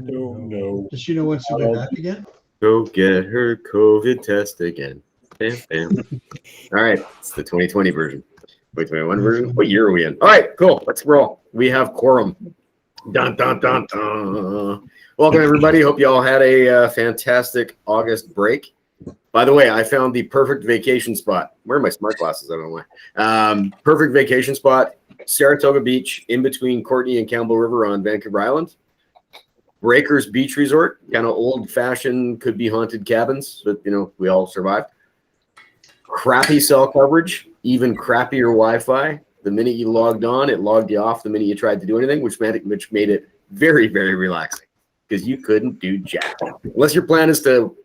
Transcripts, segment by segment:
No. Does she know when she'll be back again? Go get her COVID test again. Bam, bam. All right, it's the 2020 version. 2021 version. What year are we in? All right, cool. Let's roll. We have quorum. Dun, dun, dun, dun. Welcome, everybody. Hope you all had a fantastic August break. By the way, I found the perfect vacation spot. Where are my smart glasses? I don't know why. Perfect vacation spot. Saratoga Beach, in between Courtney and Campbell River on Vancouver Island. Breakers Beach Resort, kind of old-fashioned, could be haunted cabins, but we all survived. Crappy cell coverage, even crappier Wi-Fi. The minute you logged on, it logged you off the minute you tried to do anything, which made it very, very relaxing because you couldn't do jack. Unless your plan is to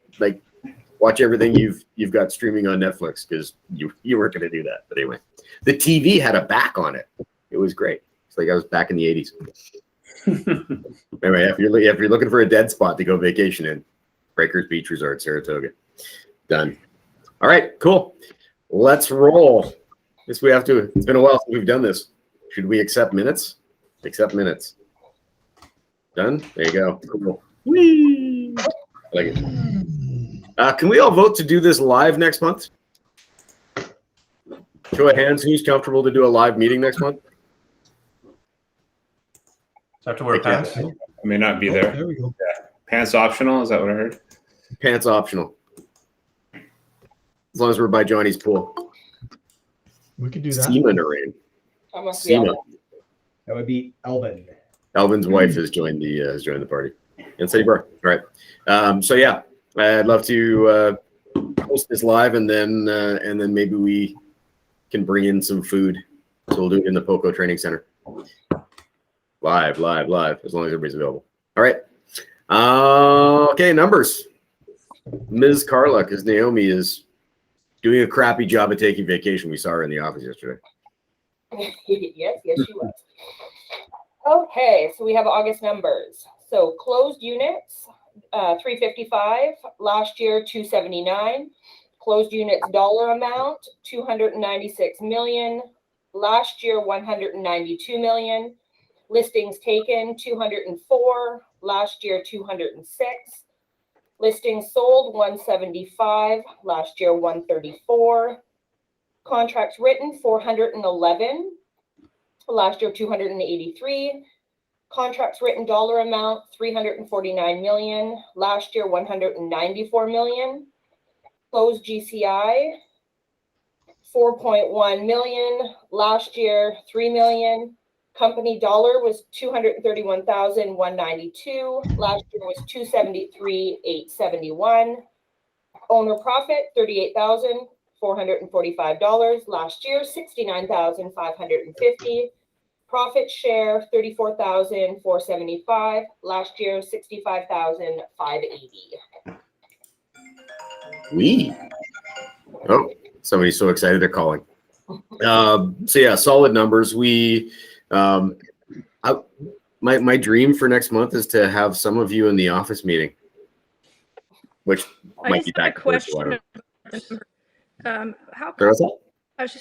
watch everything you've got streaming on Netflix, because you weren't going to do that. But anyway, the TV had a back on it. It was great. It's like I was back in the 80s. Anyway, if you're looking for a dead spot to go vacation in, Breakers Beach Resort, Saratoga. Done. All right, cool. Let's roll. It's been a while since we've done this. Should we accept minutes? Accept minutes. Done? There you go. Cool. Whee! I like it. Can we all vote to do this live next month? Show of hands, who's comfortable to do a live meeting next month? So I have to wear pants? I may not be there. There we go. Yeah. Pants optional? Is that what I heard? Pants optional. As long as we're by Johnny's pool. We could do that. Seema Narain. Seema. That would be Elvin. Elvin's wife has joined the party. And City Bar. All right. So yeah, I'd love to post this live, and then maybe we can bring in some food. So we'll do it in the Poco Training Center. Live, as long as everybody's available. All right. Okay, numbers. Ms. Carla, because Naomi is doing a crappy job of taking vacation. We saw her in the office yesterday. Yes, she was. Okay, so we have August numbers. So closed units, 355. Last year, 279. Closed units dollar amount, 296 million. Last year, 192 million. Listings taken, 204. Last year, 206. Listings sold, 175. Last year, 134. Contracts written, 411. Last year, 283. Contracts written dollar amount, 349 million. Last year, 194 million. Closed GCI, 4.1 million. Last year, 3 million. Company dollar was 231,192. Last year was 273,871. Owner profit $38,445. Last year 69,550. Profit share 34,475. Last year 65,580. Oh, somebody's so excited they're calling. So yeah, solid numbers. My dream for next month is to have some of you in the office meeting, which might be back. I just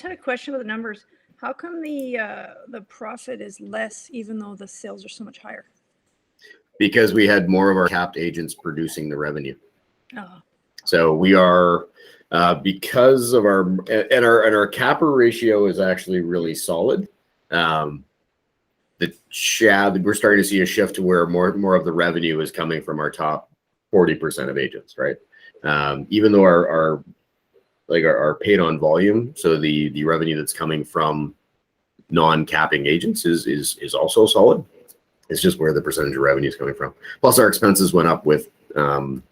had a question about the numbers. How come the profit is less even though the sales are so much higher? Because we had more of our capped agents producing the revenue. Oh. So we are because of our capper ratio is actually really solid. We're starting to see a shift to where more of the revenue is coming from our top 40% of agents, right? Even though our paid on volume, so the revenue that's coming from non-capping agents is also solid. It's just where the percentage of revenue is coming from. Plus, our expenses went up with Coco.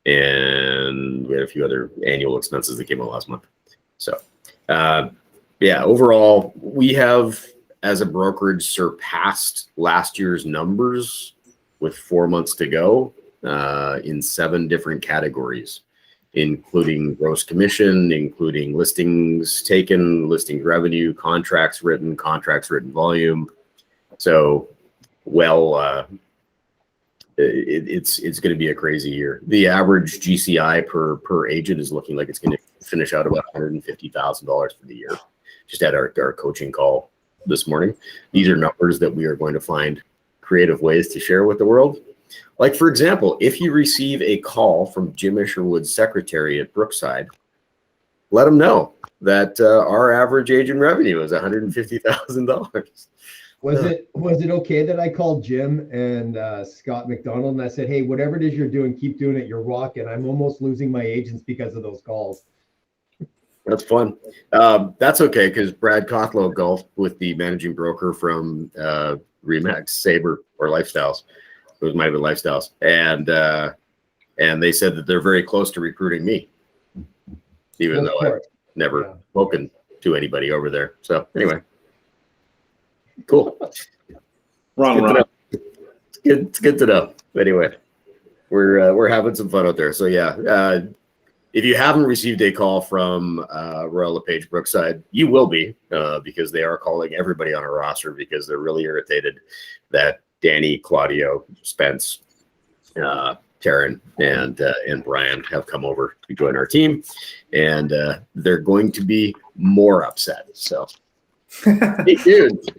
And we had a few other annual expenses that came out last month. So, yeah, overall, we have, as a brokerage, surpassed last year's numbers with 4 months to go in 7 different categories, including gross commission, including listings taken, listings revenue, contracts written volume. So, it's going to be a crazy year. The average GCI per agent is looking like it's going to finish out about $150,000 for the year. Just had our coaching call this morning. These are numbers that we are going to find creative ways to share with the world. Like, for example, if you receive a call from Jim Isherwood's secretary at Brookside, let him know that our average agent revenue is $150,000. Was it okay that I called Jim and Scott McDonald and I said, hey, whatever it is you're doing, keep doing it. You're rocking. I'm almost losing my agents because of those calls. That's fun. That's okay, because Brad Cothlow golfed with the managing broker from Remax Sabre or Lifestyles. It might have been Lifestyles, and they said that they're very close to recruiting me, even though I've never spoken to anybody over there. So anyway, cool. Wrong. It's good to know. Anyway, we're having some fun out there. So yeah. If you haven't received a call from Royal LePage Brookside, you will be, because they are calling everybody on our roster because they're really irritated that Danny, Claudio, Spence, Taryn, and Brian have come over to join our team, and they're going to be more upset. So stay tuned.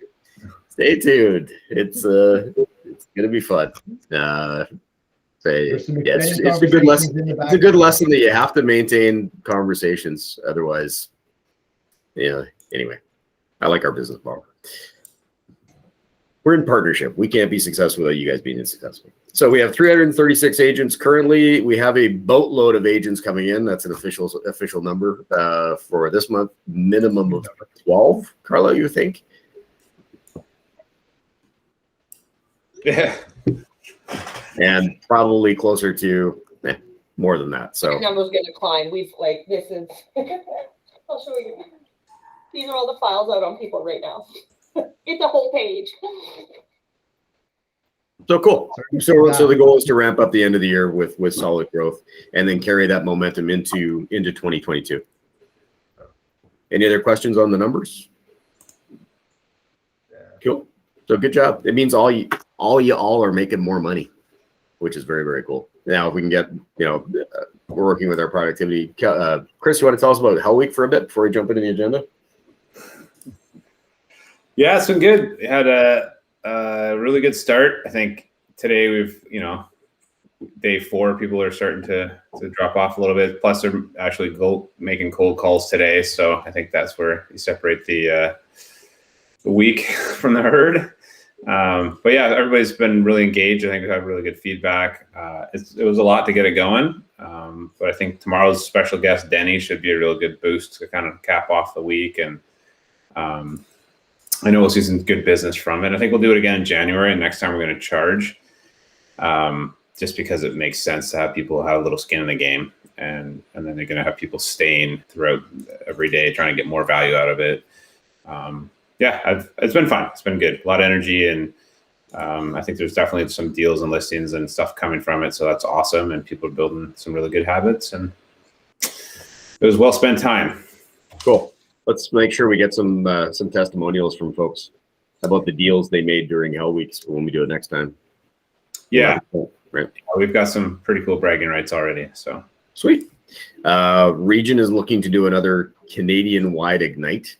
Stay tuned. It's gonna be fun. It's a good lesson. It's a good lesson that you have to maintain conversations. Otherwise, anyway, I like our business model. We're in partnership. We can't be successful without you guys being successful. So we have 336 agents currently. We have a boatload of agents coming in. That's an official number for this month. Minimum of 12. Carlo, you think? Yeah. And probably closer to more than that. So The number's going to climb. This is, I'll show you. These are all the files out on people right now. It's a whole page. So cool. So the goal is to ramp up the end of the year with solid growth and then carry that momentum into 2022. Any other questions on the numbers? Cool. So good job. It means all you are making more money, which is very, very cool. Now, if we can get, we're working with our productivity. Chris, you want to tell us about Hell Week for a bit before we jump into the agenda? Yeah, it's been good. We had a really good start. I think today we've, day 4, people are starting to drop off a little bit. Plus, they're actually making cold calls today. So I think that's where you separate the week from the herd. But yeah, everybody's been really engaged. I think we've had really good feedback. It was a lot to get it going. But I think tomorrow's special guest, Denny, should be a real good boost to kind of cap off the week. And I know we'll see some good business from it. I think we'll do it again in January. And next time we're going to charge, just because it makes sense to have people have a little skin in the game. And then they're going to have people staying throughout every day, trying to get more value out of it. Yeah, it's been fun. It's been good. A lot of energy, and I think there's definitely some deals and listings and stuff coming from it. So that's awesome, and people are building some really good habits, and it was well spent time. Cool. Let's make sure we get some testimonials from folks about the deals they made during Hell Weeks when we do it next time. Yeah, right. We've got some pretty cool bragging rights already. So sweet. Region is looking to do another Canadian-wide Ignite.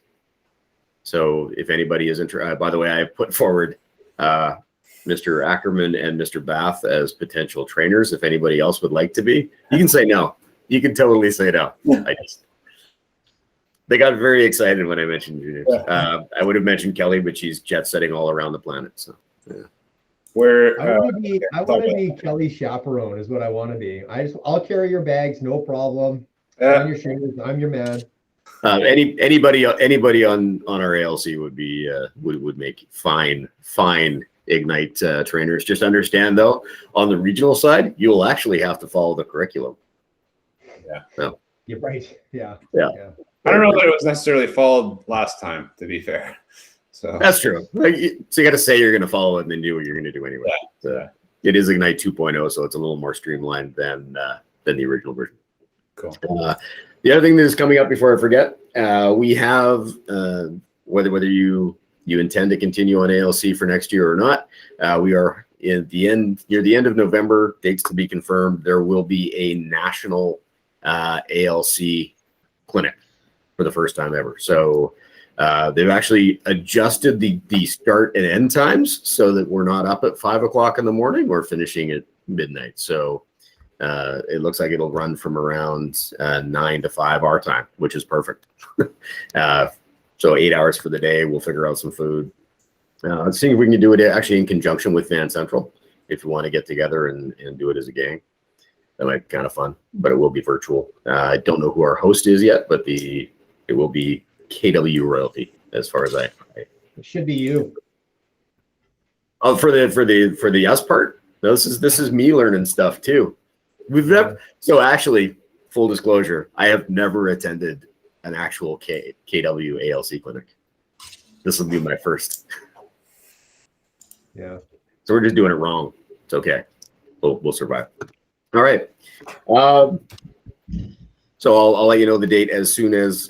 So if anybody is interested, by the way, I put forward Mr. Ackerman and Mr. Bath as potential trainers. If anybody else would like to be, you can say no. You can totally say no. They got very excited when I mentioned you. I would have mentioned Kelly, but she's jet setting all around the planet. So yeah. I want to be Kelly's chaperone is what I want to be. I'll carry your bags, no problem. On your shoes, I'm your man. Anybody on our ALC would be would make fine Ignite trainers. Just understand though, on the regional side, you will actually have to follow the curriculum. Yeah. So. You're right. Yeah. I don't know that it was necessarily followed last time, to be fair. So that's true. So you got to say you're going to follow it and then do what you're going to do anyway. Yeah. It is Ignite 2.0, so it's a little more streamlined than the original version. Cool. The other thing that is coming up before I forget, we have whether you intend to continue on ALC for next year or not. We are near the end of November. Dates to be confirmed. There will be a national ALC clinic for the first time ever. So They've actually adjusted the start and end times so that we're not up at 5 o'clock in the morning. We're finishing at midnight. So it looks like it'll run from around 9 to 5 our time, which is perfect. So 8 hours for the day. We'll figure out some food. Let's see if we can do it actually in conjunction with Van Central. If you want to get together and do it as a gang, that might be kind of fun, but it will be virtual. I don't know who our host is yet, but it will be KW royalty as far as I It should be you. oh, for the us part. No, this is me learning stuff too. We've never, so actually, full disclosure, I have never attended an actual KW ALC clinic. This will be my first. Yeah. So we're just doing it wrong. It's okay. We'll survive. All right. So I'll let you know the date as soon as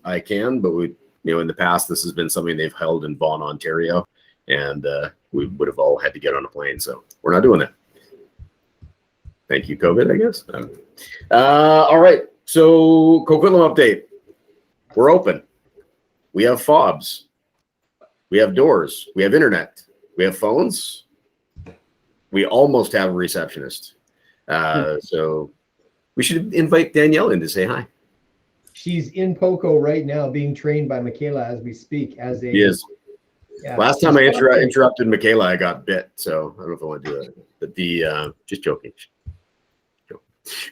I can. But in the past, this has been something they've held in Vaughan, Ontario, and we would have all had to get on a plane. So we're not doing that. Thank you, COVID, I guess. All right. So Coquitlam update. We're open. We have fobs. We have doors. We have internet. We have phones. We almost have a receptionist. So we should invite Danielle in to say hi. She's in Poco right now being trained by Michaela as we speak. She is. Yeah, last time I interrupted Michaela, I got bit. So I don't know if I want to do that. But just joking.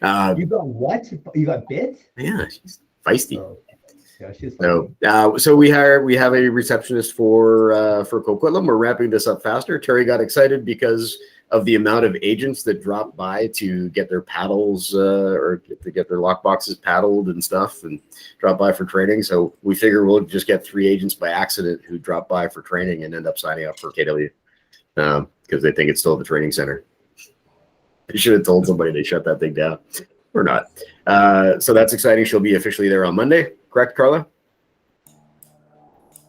You got what? You got bit? Yeah, she's feisty. Oh. Yeah, she's so we have a receptionist for Coquitlam. We're ramping this up faster. Terry got excited because of the amount of agents that drop by to get their paddles or to get their lock boxes paddled and stuff, and drop by for training. So we figure we'll just get 3 agents by accident who drop by for training and end up signing up for KW because they think it's still the training center. They should have told somebody they shut that thing down. Or not. So that's exciting. She'll be officially there on Monday. Correct, Carla?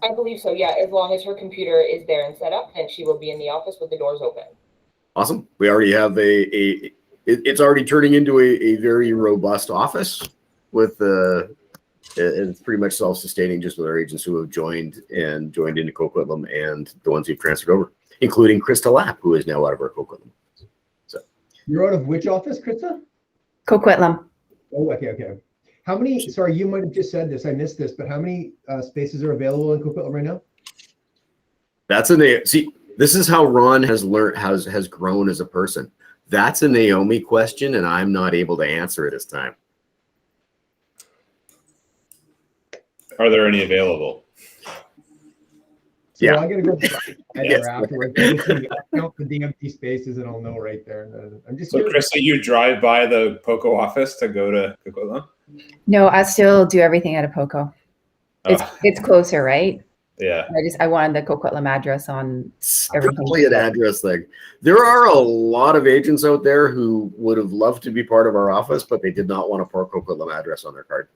I believe so, yeah. As long as her computer is there and set up, then she will be in the office with the doors open. Awesome. We already have it's already turning into a very robust office with it's pretty much self-sustaining just with our agents who have joined into Coquitlam and the ones who've transferred over, including Krista Lapp, who is now out of our Coquitlam. So you're out of which office, Krista? Coquitlam. Oh, okay. How many, sorry, you might have just said this, I missed this, but how many spaces are available in Coquitlam right now? See, this is how Ron has grown as a person. That's a Naomi question, and I'm not able to answer it this time. Are there any available? So yeah. I'm going to go afterwards. I'll count the empty spaces and I'll know right there. I'm just so, Krista, you drive by the Poco office to go to Coquitlam? No, I still do everything at a Poco. It's closer, right? Yeah. I wanted the Coquitlam address on everything. Probably an address thing. There are a lot of agents out there who would have loved to be part of our office, but they did not want to put Coquitlam address on their card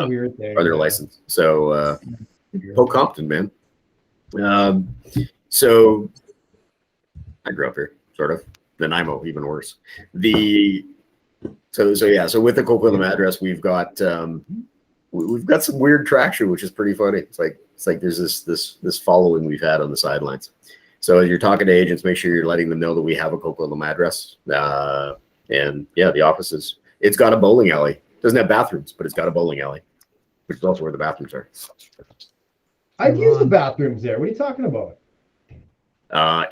weird thing, or their license. So Poe Compton, man. So I grew up here, sort of. The Nanaimo, even worse. So with the Coquitlam address, we've got some weird traction, which is pretty funny. It's like there's this following we've had on the sidelines. So as you're talking to agents, make sure you're letting them know that we have a Coquitlam address. And yeah, the office it's got a bowling alley. It doesn't have bathrooms, but it's got a bowling alley, which is also where the bathrooms are. I've used the bathrooms there. What are you talking about?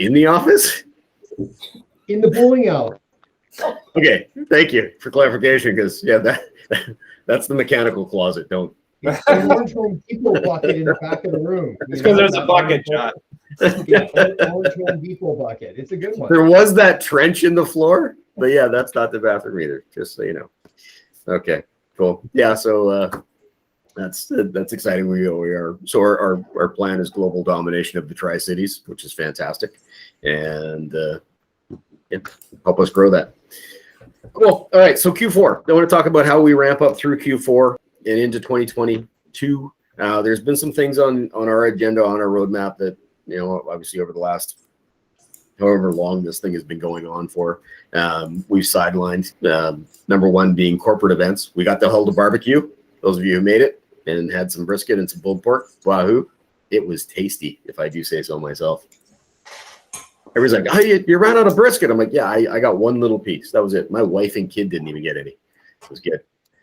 In the office? In the bowling alley. Okay, thank you for clarification, because that's the mechanical closet. Don't. An Orange Home Depot bucket in the back of the room. It's because there's a bucket, John. Yeah, Orange Home Depot bucket. It's a good one. There was that trench in the floor, but yeah, that's not the bathroom either. Just so you know. Okay, cool. Yeah, so that's exciting. We are so our plan is global domination of the Tri-Cities, which is fantastic, and help us grow that. Cool. All right, so Q4. I want to talk about how we ramp up through Q4 and into 2022. There's been some things on our agenda, on our roadmap that, obviously over the last however long this thing has been going on for, we've sidelined. Number one being corporate events. We got the Hulda barbecue, those of you who made it, and had some brisket and some pulled pork. Wahoo! It was tasty, if I do say so myself. Everybody's like, "Oh, you ran out of brisket." I'm like, "Yeah, I got one little piece. That was it. My wife and kid didn't even get any. It was good."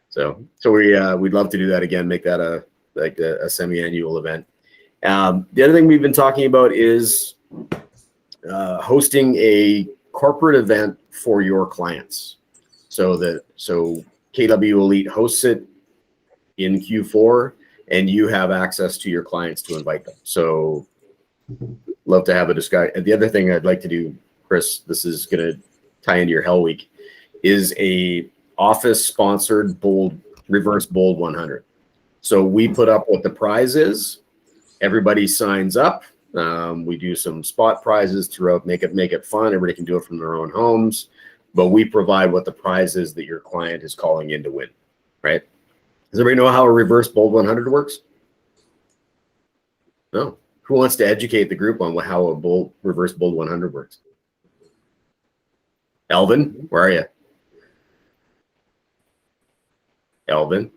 So we'd love to do that again. Make that a semi-annual event. The other thing we've been talking about is hosting a corporate event for your clients. So KW Elite hosts it in Q4, and you have access to your clients to invite them. So love to have a discussion. And the other thing I'd like to do, Chris, this is going to tie into your Hell Week, is a office sponsored reverse bold 100. So we put up what the prize is. Everybody signs up. We do some spot prizes throughout, make it fun. Everybody can do it from their own homes, but we provide what the prize is that your client is calling in to win, right? Does everybody know how a reverse bold 100 works? No. Who wants to educate the group on how a reverse bold 100 works? Elvin, where are you? Elvin.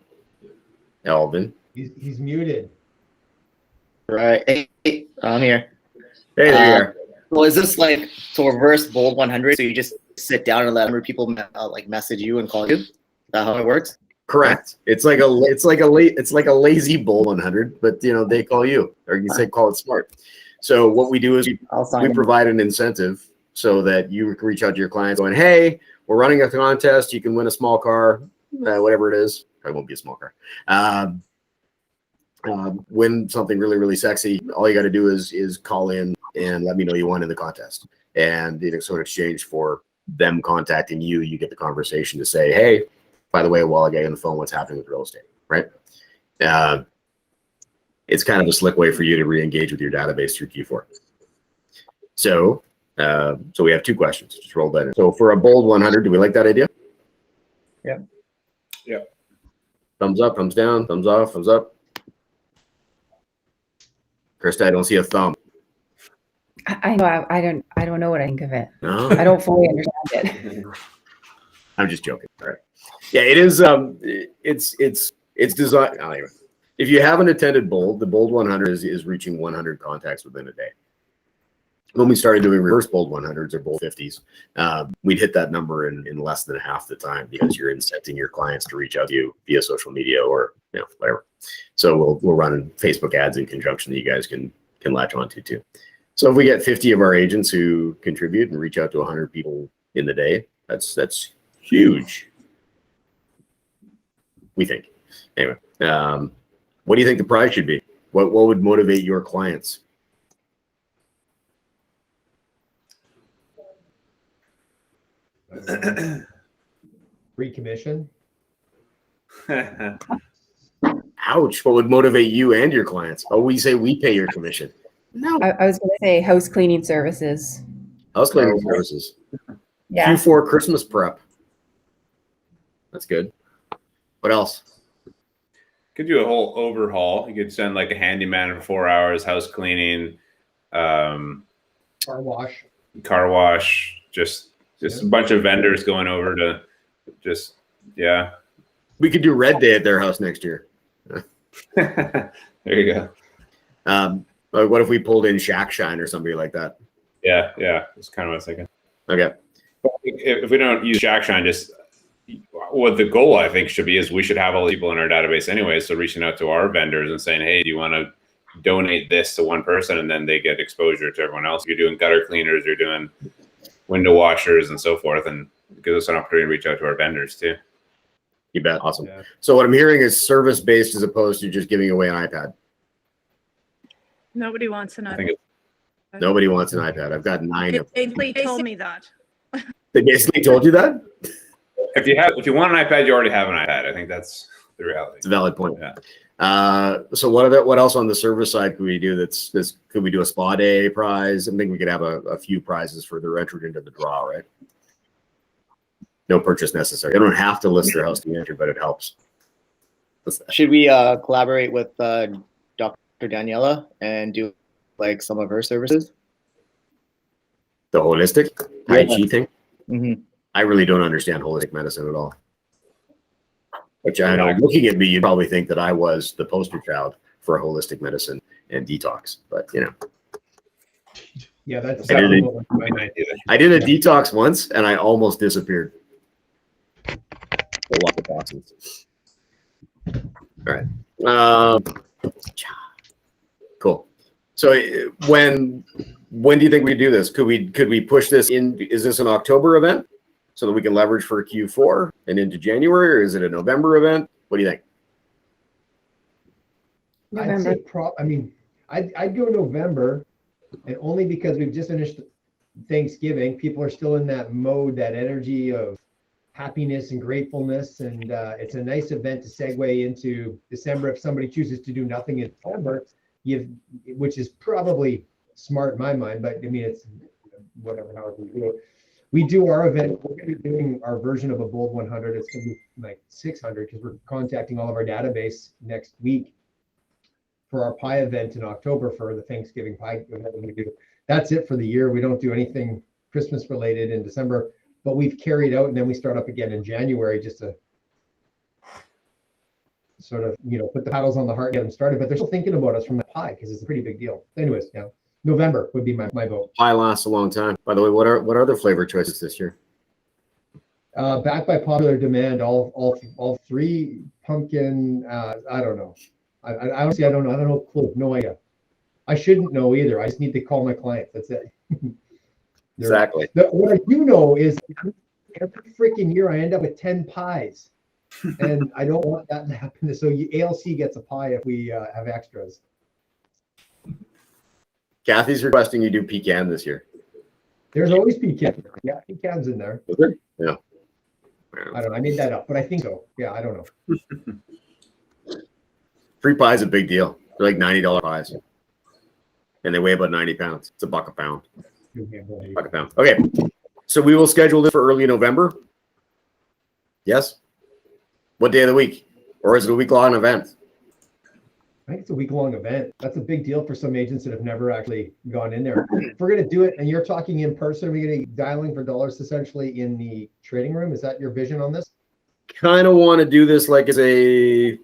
He's muted. Right. Hey, I'm here. Hey, there you are. Well, is this like to reverse bold 100? So you just sit down and let 100 people message you and call you? Is that how it works? Correct. It's like a lazy bold 100, but they call you, or you say call it smart. So what we do is we provide an incentive so that you can reach out to your clients going, "Hey, we're running a contest. You can win a small car, whatever it is. It won't be a small car. Win something really, really sexy. All you got to do is call in and let me know you won in the contest." And so in exchange for them contacting you, you get the conversation to say, "Hey, by the way, while I get you on the phone, what's happening with real estate?" Right? It's kind of a slick way for you to re-engage with your database through Q4. So we have two questions. Just roll that in. So for a bold 100, do we like that idea? Yeah. Yeah. Thumbs up, thumbs down, thumbs off, thumbs up. Krista, I don't see a thumb. I know. I don't know what I think of it. No? I don't fully understand it. I'm just joking. All right. Yeah, it is. It's designed. Anyway, if you haven't attended Bold, the Bold 100 is reaching 100 contacts within a day. When we started doing reverse Bold 100s or Bold 50s, we'd hit that number in less than half the time because you're incenting your clients to reach out to you via social media or whatever. So we'll run Facebook ads in conjunction that you guys can latch onto too. So if we get 50 of our agents who contribute and reach out to 100 people in the day, that's huge. We think. Anyway, what do you think the prize should be? What would motivate your clients? Free commission. Ouch. What would motivate you and your clients? Oh, we say we pay your commission. No. I was going to say house cleaning services. House cleaning services. Yeah. Q4 Christmas prep. That's good. What else? Could do a whole overhaul. You could send like a handyman for 4 hours, house cleaning, Car wash. just a bunch of vendors going over to just, yeah. We could do Red Day at their house next year. There you go. What if we pulled in Shack Shine or somebody like that? Yeah. That's kind of what I was thinking. Okay. If we don't use Shack Shine, just what the goal I think should be is we should have all the people in our database anyway. So reaching out to our vendors and saying, "Hey, do you want to donate this to one person?" And then they get exposure to everyone else. You're doing gutter cleaners, you're doing window washers and so forth. And it gives us an opportunity to reach out to our vendors too. You bet. Awesome. Yeah. So what I'm hearing is service-based as opposed to just giving away an iPad. Nobody wants an I iPad. think Nobody wants an iPad. I've got 9 of them. They basically told me that. They basically told you that? if you want an iPad, you already have an iPad. I think that's the reality. It's a valid point. Yeah. So what else on the service side could we do? Could we do a spa day prize? I think we could have a few prizes for their entry into the draw, right? No purchase necessary. They don't have to list their house to enter, but it helps. Should we collaborate with Dr. Daniela and do like some of her services? The holistic Tai Chi thing? Mm-hmm. I really don't understand holistic medicine at all. Which I know, looking at me, you'd probably think that I was the poster child for holistic medicine and detox. But Yeah, that's I did, what went through my mind. I did a detox once, and I almost disappeared. A lot of toxins. All right. Cool. So when do you think we do this? Could we push this in? Is this an October event so that we can leverage for Q4 and into January, or is it a November event? What do you think? November. I'd say I'd go November, and only because we've just finished Thanksgiving, people are still in that mode, that energy of happiness and gratefulness, and it's a nice event to segue into December if somebody chooses to do nothing in December, which is probably smart in my mind, but I mean it's whatever, however we do it. We do our event. We're going to be doing our version of a Bold 100. It's going to be like 600 because we're contacting all of our database next week for our pie event in October for the Thanksgiving pie event we do. That's it for the year. We don't do anything Christmas related in December, but we've carried out, and then we start up again in January just to sort of, put the paddles on the heart, get them started. But they're still thinking about us from the pie because it's a pretty big deal. Anyways, yeah, November would be my vote. Pie lasts a long time. By the way, what are the flavor choices this year? Backed by popular demand, all three pumpkin. I don't know. I honestly, I don't know. I don't know. Clue. No idea. I shouldn't know either. I just need to call my clients. That's it. Exactly. What I do know is every freaking year I end up with 10 pies, and I don't want that to happen. So ALC gets a pie if we have extras. Kathy's requesting you do pecan this year. There's always pecan. Yeah, pecan's in there. Is there? Yeah. I don't know. I made that up, but I think so. Yeah, I don't know. Free pie is a big deal. They're like $90 pies, and they weigh about 90 pounds. It's $1 a pound. $1 a pound. Okay, so we will schedule this for early November. Yes. What day of the week, or is it a week-long event? I think it's a week-long event. That's a big deal for some agents that have never actually gone in there. If we're going to do it, and you're talking in person, we're going to be dialing for dollars essentially in the trading room. Is that your vision on this? Kind of want to do this like a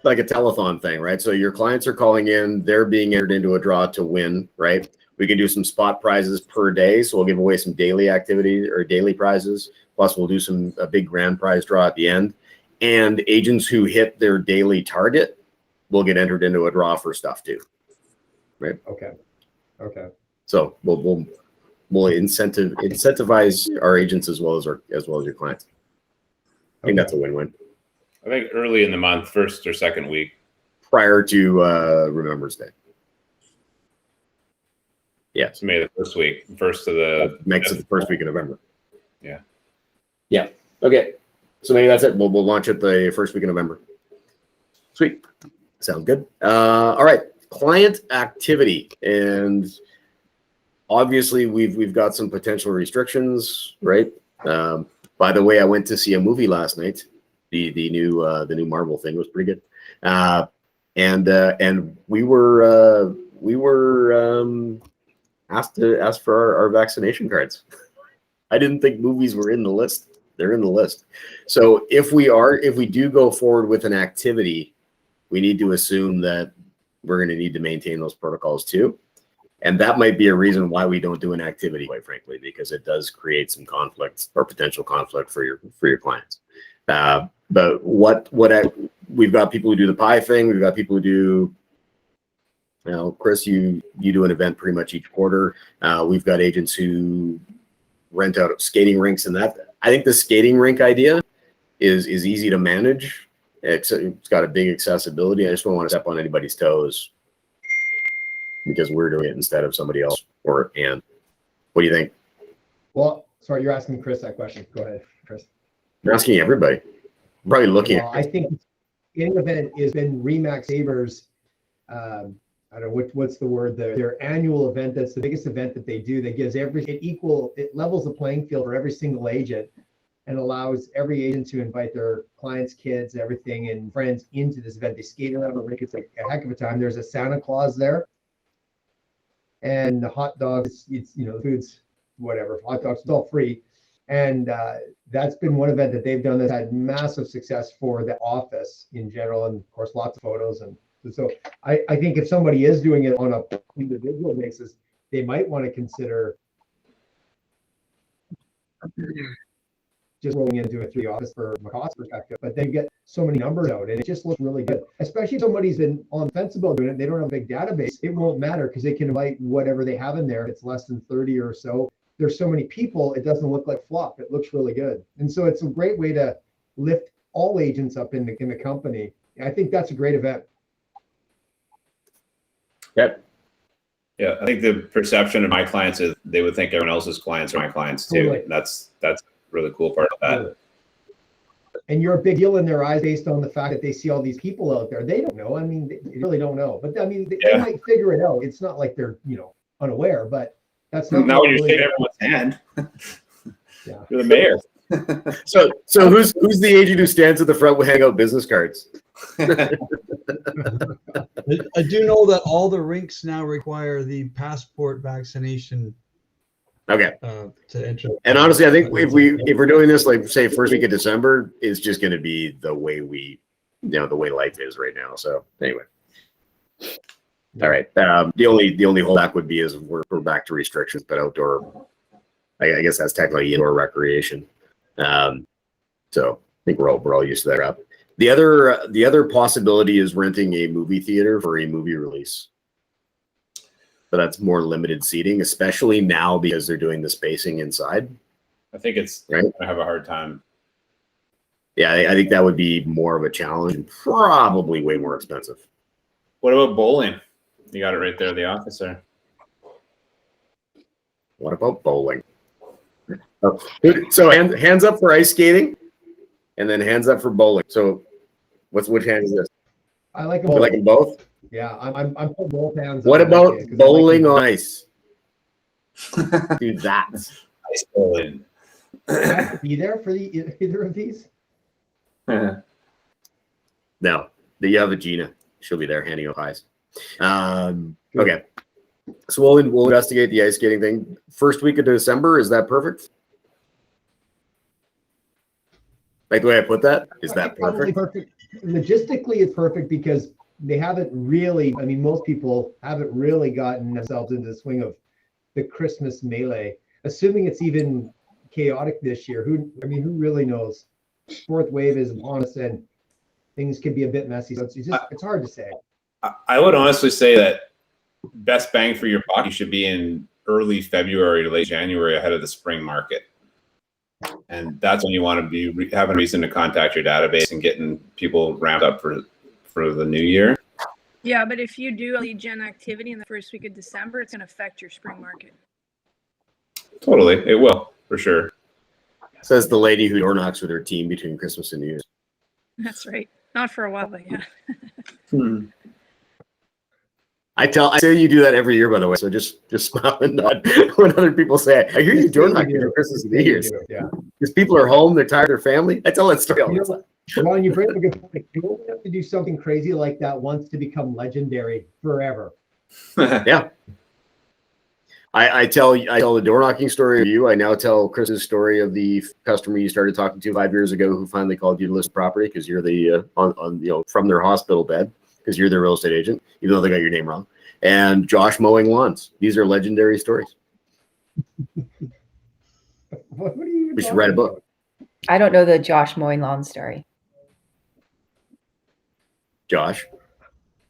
telethon thing, right? So your clients are calling in, they're being entered into a draw to win, right? We can do some spot prizes per day. So we'll give away some daily activity or daily prizes. Plus we'll do a big grand prize draw at the end. And agents who hit their daily target will get entered into a draw for stuff too, right? Okay. So we'll incentivize our agents as well as your clients. I think that's a win-win. I think early in the month, first or second week. Prior to Remembrance Day. Yeah. So maybe the first week, first of the makes it the first week of November. Yeah. Yeah. Okay. So maybe that's it. We'll launch it the first week of November. Sweet. Sounds good. All right. Client activity. And obviously we've got some potential restrictions, right? By the way, I went to see a movie last night. The new Marvel thing was pretty good. And we were asked for our vaccination cards. I didn't think movies were in the list. They're in the list. So if we do go forward with an activity, we need to assume that we're going to need to maintain those protocols too. And that might be a reason why we don't do an activity, quite frankly, because it does create some conflicts or potential conflict for your clients. But we've got people who do the pie thing. We've got people who do, Chris, you do an event pretty much each quarter. We've got agents who rent out skating rinks, and that. I think the skating rink idea is easy to manage. It's got a big accessibility. I just don't want to step on anybody's toes because we're doing it instead of somebody else. What do you think? Well, sorry, you're asking Chris that question. Go ahead, Chris. I'm asking everybody. I'm probably looking at. I think any event has been Remax Sabres. I don't know what's the word. Their annual event. That's the biggest event that they do. That gives it levels the playing field for every single agent, and allows every agent to invite their clients, kids, everything, and friends into this event. They skate around the rink. It's like a heck of a time. There's a Santa Claus there, and the hot dogs. It's the food's whatever. Hot dogs, it's all free. And that's been one event that they've done that's had massive success for the office in general, and of course, lots of photos. And so I think if somebody is doing it on a individual basis, they might want to consider just rolling into it through the office from a cost perspective. But then you get so many numbers out, and it just looks really good. Especially if somebody's been on the fence about doing it, they don't have a big database. It won't matter because they can invite whatever they have in there. If it's less than 30 or so, there's so many people, it doesn't look like fluff. It looks really good. And so it's a great way to lift all agents up in the company. I think that's a great event. Yep. Yeah, I think the perception of my clients is they would think everyone else's clients are my clients too. Totally. That's a really cool part of that. And you're a big deal in their eyes based on the fact that they see all these people out there. They don't know. I mean, they really don't know. But I mean, they might figure it out. It's not like they're, unaware, but that's not. Now when you're shaking everyone's hand, Yeah. you're the mayor. So who's the agent who stands at the front with hang out business cards? I do know that all the rinks now require the passport vaccination Okay. to enter. And honestly, I think if we're doing this, like say first week of December, it's just going to be the way the way life is right now. So anyway, all right. The only holdback would be is we're back to restrictions, but outdoor, I guess that's technically indoor recreation. So I think we're all used to that. The other possibility is renting a movie theater for a movie release. But that's more limited seating, especially now because they're doing the spacing inside. I think it's right. I have a hard time. Yeah, I think that would be more of a challenge and probably way more expensive. What about bowling? You got it right there, the office there. What about bowling? Oh, so hands up for ice skating, and then hands up for bowling. So, which hand is this? I like them You both. like them both? Yeah, I'm putting both hands. What on about it, 'cause bowling on ice? Do that. Ice bowling. I have to be there for either of these. No, you have a Gina. She'll be there handing out pies. Okay, so we'll investigate the ice skating thing. First week of December, is that perfect? Like the way I put that? Is that Probably perfect? Logistically, it's perfect because they haven't really, I mean, most people haven't really gotten themselves into the swing of the Christmas melee, assuming it's even chaotic this year. Who really knows? Fourth wave is upon us and things can be a bit messy. So it's hard to say. I would honestly say that best bang for your buck, you should be in early February to late January ahead of the spring market. And that's when you want to be having a reason to contact your database and getting people ramped up for the new year. Yeah, but if you do lead gen activity in the first week of December, it's going to affect your spring market. Totally. It will, for sure. Says the lady who door knocks with her team between Christmas and New Year's. That's right. Not for a while, but yeah. I say you do that every year, by the way. So just smile and nod when other people say, "I hear you door knocking between Christmas and New Year's." Yeah. Because people are home, they're tired of their family. I tell that story all the time. Ron, you bring up a good point. You don't have to do something crazy like that once to become legendary forever. Yeah. I tell the door knocking story of you. I now tell Chris's story of the customer you started talking to 5 years ago who finally called you to list property because you're the from their hospital bed because you're their real estate agent, even though they got your name wrong. And Josh mowing lawns. These are legendary stories. What are you even We should write a book. about? I don't know the Josh mowing lawn story. Josh.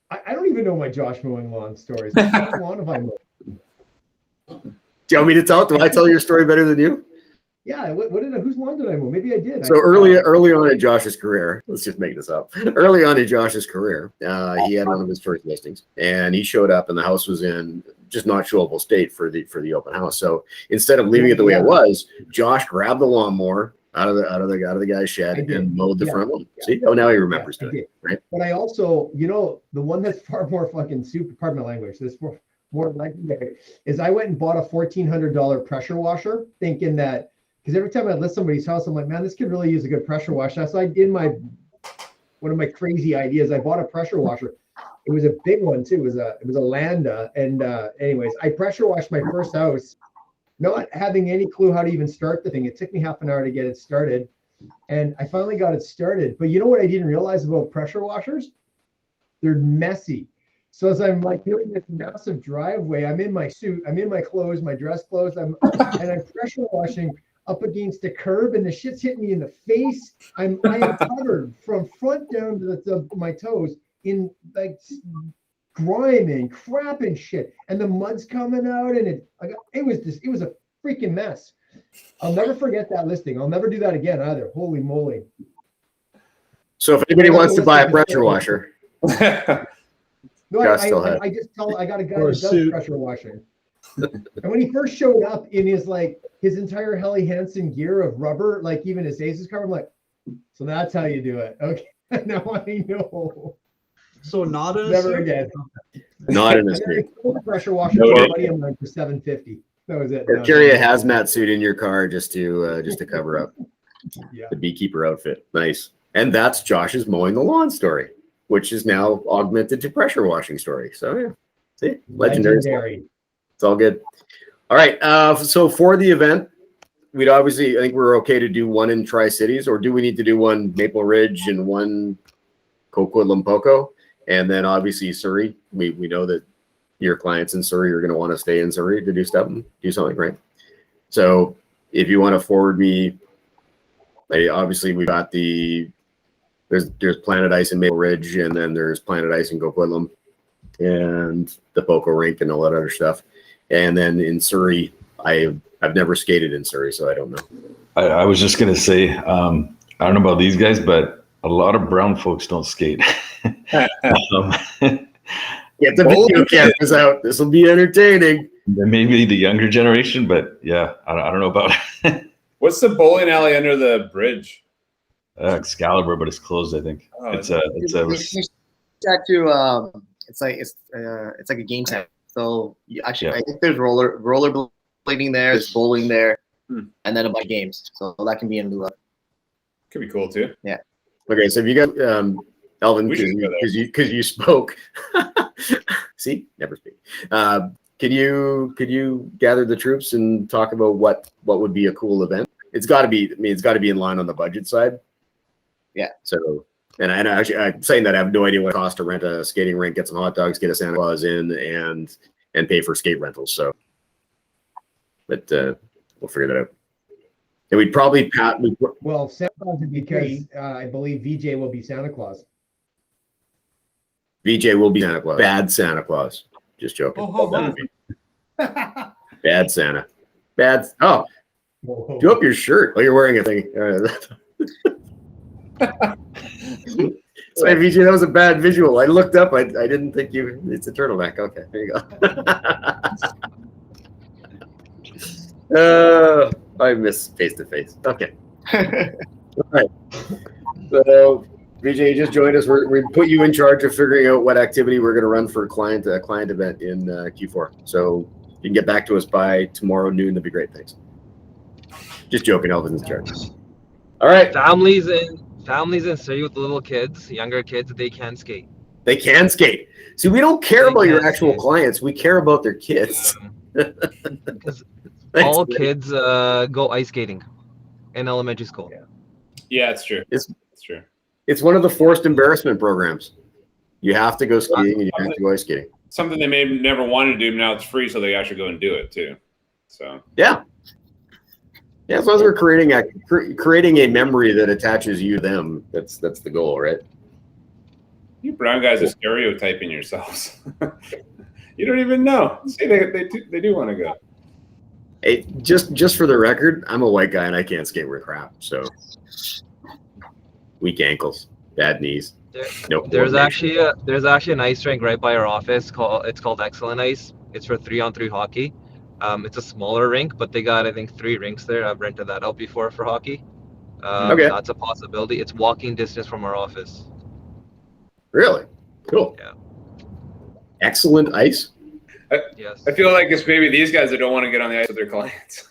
I don't even know my Josh mowing lawn stories. How long have I mowed? Do you want me to tell it? Do I tell your story better than you? Yeah, whose lawn did I mow? Maybe I did. So early on in Josh's career, let's just make this up. Early on in Josh's career, he had one of his first listings, and he showed up, and the house was in just not showable state for the open house. So instead of leaving it the way it was, Josh grabbed the lawnmower out of the guy's shed and mowed the front lawn. See, now he remembers doing it, right? But I also, the one that's far more fucking super. Pardon my language. This more legendary is I went and bought a $1,400 pressure washer, thinking that. Because every time I list somebody's house, I'm like, man, this could really use a good pressure washer. So I did one of my crazy ideas. I bought a pressure washer. It was a big one too. It was a Landa. And anyways, I pressure washed my first house not having any clue how to even start the thing. It took me half an hour to get it started. And I finally got it started. But you know what I didn't realize about pressure washers? They're messy. So as I'm like doing this massive driveway, I'm in my suit, I'm in my clothes, my dress clothes, and I'm pressure washing up against a curb, and the shit's hitting me in the face. I am covered from front down to my toes in like grime and crap and shit, and the mud's coming out, and it was a freaking mess. I'll never forget that listing. I'll never do that again either. Holy moly! So if anybody wants to buy a pressure washer, no, I just tell I got a guy who does pressure washing. And when he first showed up in his entire Helly Hansen gear of rubber, like even his aces cover, I'm like, so that's how you do it. Okay, now I know. So not in a Never suit? again. not in a suit. Pressure washer for a buddy of mine for $750. That was it. Or carry a hazmat suit in your car just to cover up Yeah. the beekeeper outfit. Nice. And that's Josh's mowing the lawn story, which is now augmented to pressure washing story. So yeah, see, legendary. It's all good. All right. So for the event, I think we're okay to do one in Tri-Cities, or do we need to do one Maple Ridge and one Coquitlam Poco? And then obviously Surrey. We know that your clients in Surrey are going to want to stay in Surrey to do something, right? So if you want to forward me, obviously we got there's Planet Ice in Maple Ridge, and then there's Planet Ice in Coquitlam, and the Poco rink and all that other stuff. And then in Surrey, I've never skated in Surrey, so I don't know. I was just gonna say, I don't know about these guys, but a lot of brown folks don't skate. Get the video cameras out. This will be entertaining. Maybe the younger generation, but yeah, I don't know about What's the bowling alley under the bridge? Excalibur, but it's closed. I think it's like a game center. So I think there's rollerblading there, there's bowling there, and then a bunch of games. So that can be in lieu of. Could be cool too. Yeah. Okay, so if you got Elvin, because you spoke. See, never speak. Could you gather the troops and talk about what would be a cool event? It's got to be. I mean, it's got to be in line on the budget side. Yeah. So, and actually, I'm saying that I have no idea what it costs to rent a skating rink, get some hot dogs, get a Santa Claus in, and pay for skate rentals. So, but we'll figure that out. And we'd probably Well, Santa Claus would be because I believe VJ will be Santa Claus. VJ will be Santa Claus. Bad Santa Claus. Just joking. Bad Santa. Bad. Oh, do up your shirt. Oh, you're wearing a thing. Sorry, VJ, that was a bad visual. I looked up. I didn't think you. It's a turtleneck. Okay, there you go. I miss face to face. Okay. All right. So, VJ, you just joined us. We put you in charge of figuring out what activity we're going to run for a client event in Q4. So you can get back to us by tomorrow noon. That'd be great. Thanks. Just joking. Elvin's in charge. All right. Families in Surrey with little kids, younger kids, they can skate. They can skate. See, we don't care about your actual clients. We care about their kids. Because all kids go ice skating in elementary school. Yeah, it's true. It's true. It's one of the forced embarrassment programs. You have to go skiing and you have to go ice skating. Something they may have never wanted to do, now it's free, so they actually go and do it too. So yeah, as long as we're creating a memory that attaches you to them, that's the goal, right? You brown guys are stereotyping yourselves. You don't even know. See, they do want to go. Hey, just for the record, I'm a white guy and I can't skate worth crap. So weak ankles, bad knees. There's actually an ice rink right by our office called Excellent Ice. It's for 3-on-3 hockey. It's a smaller rink, but they got I think 3 rinks there. I've rented that out before for hockey. Okay, that's a possibility. It's walking distance from our office. Really? Cool. Yeah. Excellent Ice. Yes. I feel like it's maybe these guys that don't want to get on the ice with their clients.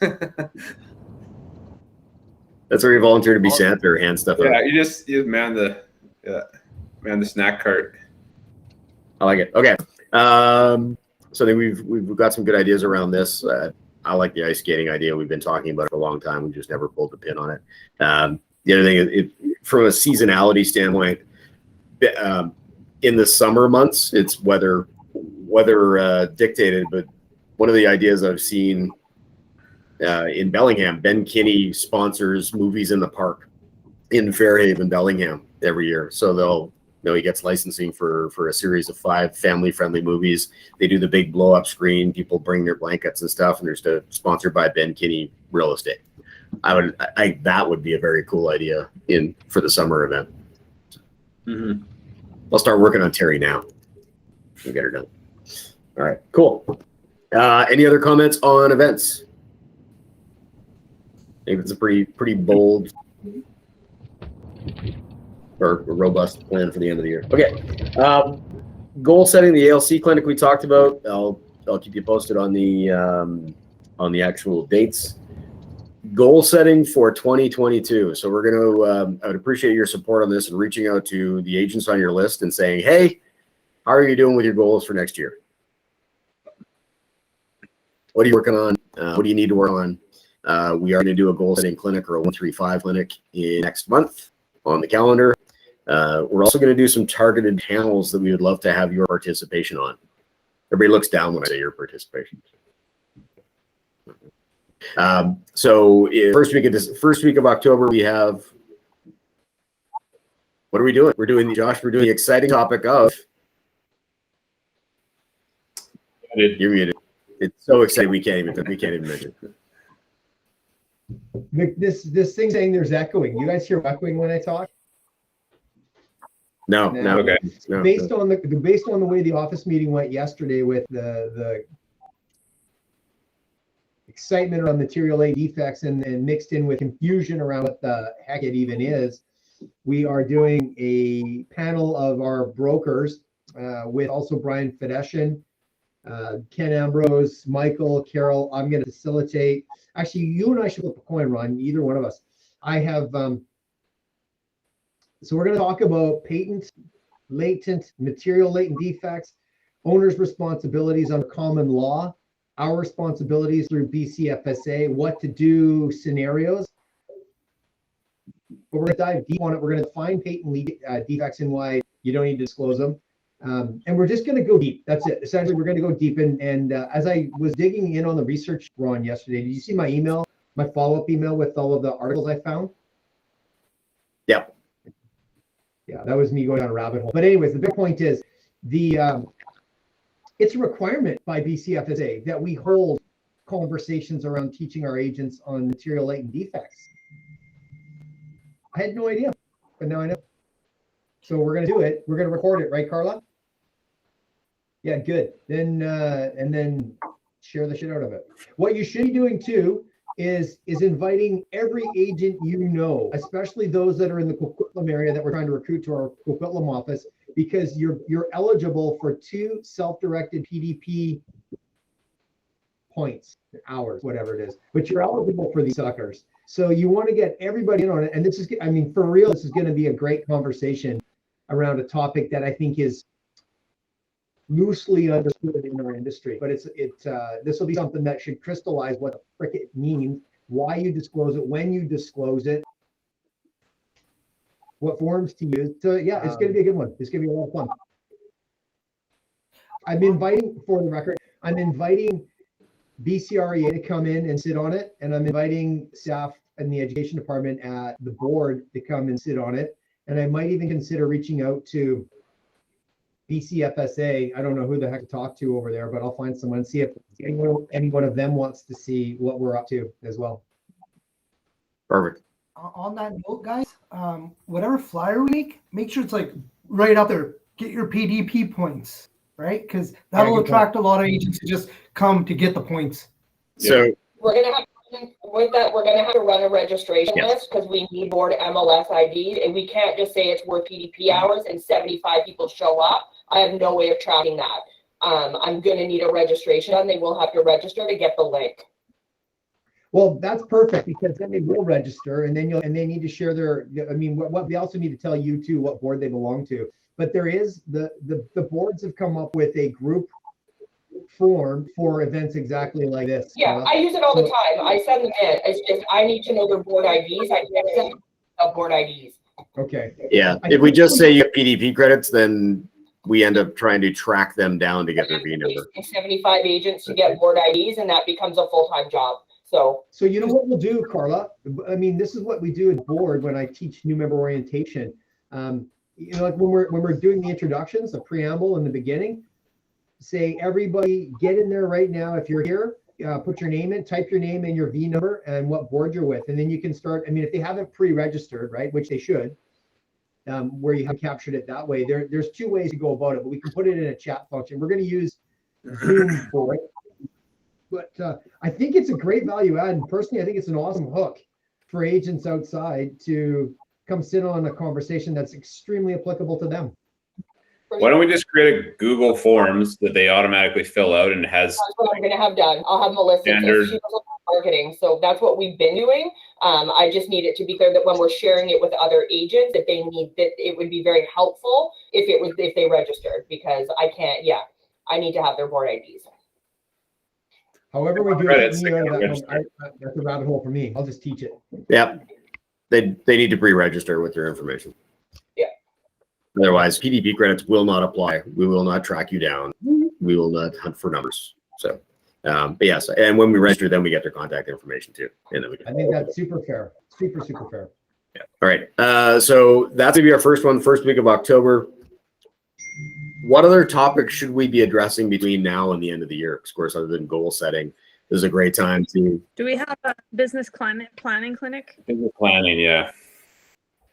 That's where you volunteer to be Santa or hand stuff. Yeah, you man the snack cart. I like it. Okay. So I think we've got some good ideas around this. I like the ice skating idea. We've been talking about it for a long time. We just never pulled the pin on it. The other thing is, from a seasonality standpoint, in the summer months, it's weather dictated. But one of the ideas I've seen in Bellingham, Ben Kinney sponsors Movies in the Park in Fairhaven, Bellingham every year. So he gets licensing for a series of 5 family-friendly movies. They do the big blow-up screen. People bring their blankets and stuff, and there's sponsored by Ben Kinney Real Estate. That would be a very cool idea for the summer event. Mm-hmm. I'll start working on Terry now. We'll get her done. All right, cool. Any other comments on events? I think it's a pretty bold or a robust plan for the end of the year. Okay. Goal setting, the ALC clinic we talked about. I'll keep you posted on the actual dates. Goal setting for 2022. So we're going to, I would appreciate your support on this and reaching out to the agents on your list and saying, hey, how are you doing with your goals for next year? What are you working on? What do you need to work on? We are going to do a goal setting clinic or a 135 clinic next month on the calendar. We're also going to do some targeted panels that we would love to have your participation on. Everybody looks down when I say your participation. So first week of October, we have, what are we doing? We're doing the exciting topic of, you're muted. It's so exciting we can't even mention it. This thing saying there's echoing. You guys hear echoing when I talk? No. Okay. No. Based on the way the office meeting went yesterday with the excitement around material A defects and mixed in with confusion around what the heck it even is, we are doing a panel of our brokers with also Brian Fedeshin, Ken Ambrose, Michael, Carol. I'm going to facilitate. Actually, you and I should flip a coin, Ron, either one of us. I have, so we're going to talk about material latent defects, owner's responsibilities under common law, our responsibilities through BCFSA, what to do scenarios. But we're going to dive deep on it. We're going to define patent defects and why you don't need to disclose them. And we're just going to go deep. That's it. Essentially, we're going to go deep. And as I was digging in on the research, Ron, yesterday, did you see my email, my follow-up email with all of the articles I found? Yep. Yeah, that was me going down a rabbit hole. But anyways, the big point is it's a requirement by BCFSA that we hold conversations around teaching our agents on material latent defects. I had no idea, but now I know. So we're going to do it. We're going to record it, right, Carla? Yeah, good. Then and then share the shit out of it. What you should be doing too is inviting every agent you know, especially those that are in the Coquitlam area that we're trying to recruit to our Coquitlam office, because you're eligible for 2 self-directed PDP points, hours, whatever it is. But you're eligible for these suckers. So you want to get everybody in on it. And this is, I mean, for real, this is going to be a great conversation around a topic that I think is loosely understood in our industry. But this will be something that should crystallize what the frick it means, why you disclose it, when you disclose it, what forms to use. So yeah, it's going to be a good one. It's going to be a lot of fun. I'm inviting, for the record, BCREA to come in and sit on it, and I'm inviting staff in the education department at the board to come and sit on it. And I might even consider reaching out to BCFSA. I don't know who the heck to talk to over there, but I'll find someone and see if any one of them wants to see what we're up to as well. Perfect. On that note, guys, whatever flyer we make sure it's like right out there. Get your PDP points, right? Because that'll attract a lot of agents to just come to get the points. So we're gonna have to run a registration list because we need board MLS IDs, and we can't just say it's worth PDP hours and 75 people show up. I have no way of tracking that. I'm gonna need a registration, and they will have to register to get the link. Well, that's perfect, because then they will register, and then they need to share their. I mean, what we also need to tell you too what board they belong to. But there is the boards have come up with a group form for events exactly like this. Yeah, I use it all the time. I send them in. It's just I need to know their board IDs. I can't send out board IDs. Okay. Yeah, if we just say you have PDP credits, then we end up trying to track them down to get their V number. 75 agents to get board IDs, and that becomes a full-time job. So you know what we'll do, Carla? I mean, this is what we do at board when I teach new member orientation. You know, like when we're doing the introductions, the preamble in the beginning, say everybody get in there right now. If you're here, put your name in, type your name and your V number and what board you're with, and then you can start. I mean, if they haven't pre-registered, right, which they should, where you have captured it that way. There's two ways to go about it, but we can put it in a chat function. We're going to use Zoom for it. But I think it's a great value add. And personally, I think it's an awesome hook for agents outside to come sit on a conversation that's extremely applicable to them. Why don't we just create a Google Forms that they automatically fill out and it has. That's what I'm going to have done. I'll have Melissa. Standard. She does marketing, so that's what we've been doing. I just need it to be clear that when we're sharing it with other agents, that they need that it would be very helpful if they registered, because I can't. Yeah, I need to have their board IDs. However we do Credits, it, that's a rabbit hole for me. I'll just teach it. Yeah, they need to pre-register with their information. Yeah. Otherwise, PDP credits will not apply. We will not track you down. We will not hunt for numbers. So, but yes, and when we register, then we get their contact information too. And then I think that's super fair. Super fair. Yeah. All right. So that's gonna be our first one, first week of October. What other topics should we be addressing between now and the end of the year? Of course, other than goal setting, this is a great time to. Do we have a business climate planning clinic? Business planning, yeah.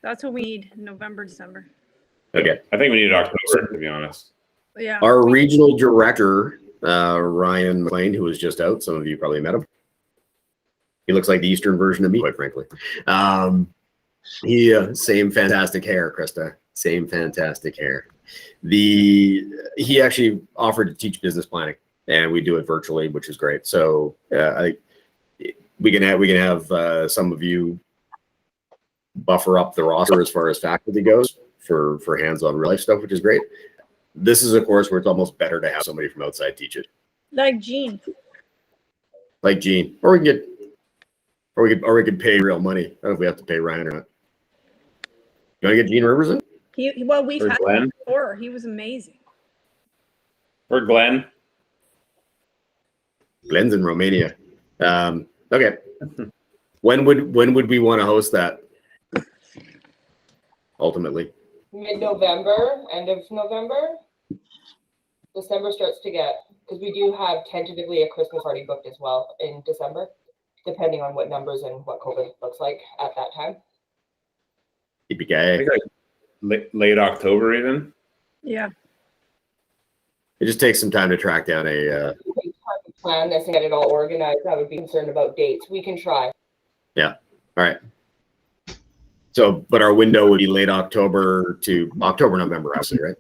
That's what we need in November, December. Okay. I think we need October, to be honest. Yeah. Our regional director, Ryan McLean, who was just out. Some of you probably met him. He looks like the Eastern version of me, quite frankly. Same fantastic hair, Krista. Same fantastic hair. He actually offered to teach business planning, and we do it virtually, which is great. So we can have some of you buffer up the roster as far as faculty goes for hands-on real life stuff, which is great. This is a course where it's almost better to have somebody from outside teach it. Like Gene. Like Gene, or we could pay real money. I don't know if we have to pay Ryan or not. You want to get Gene Rivers in? We've Or had Glenn? him before. He was amazing. Or Glenn. Glenn's in Romania. Okay. When would we want to host that? Ultimately. Mid-November, end of November. December starts to get, because we do have tentatively a Christmas party booked as well in December, depending on what numbers and what COVID looks like at that time. I think like late October even. Yeah. It just takes some time to track down a. Plan this and get it all organized. I would be concerned about dates. We can try. Yeah. All right. So, but our window would be late October to October, November, actually, right?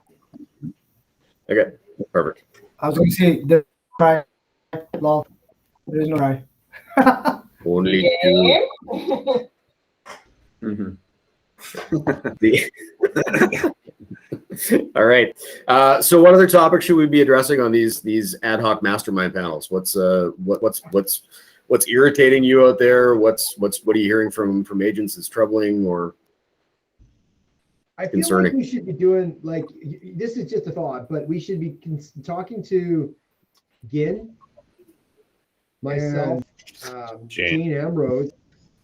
Okay. Perfect. I was going to say the try. Lol. There's no try. Only two. All right. So what other topics should we be addressing on these ad hoc mastermind panels? What's irritating you out there? What are you hearing from agents that's troubling or concerning? I feel like we should be doing, like, this is just a thought, but we should be talking to Gin, myself, Jane Ambrose,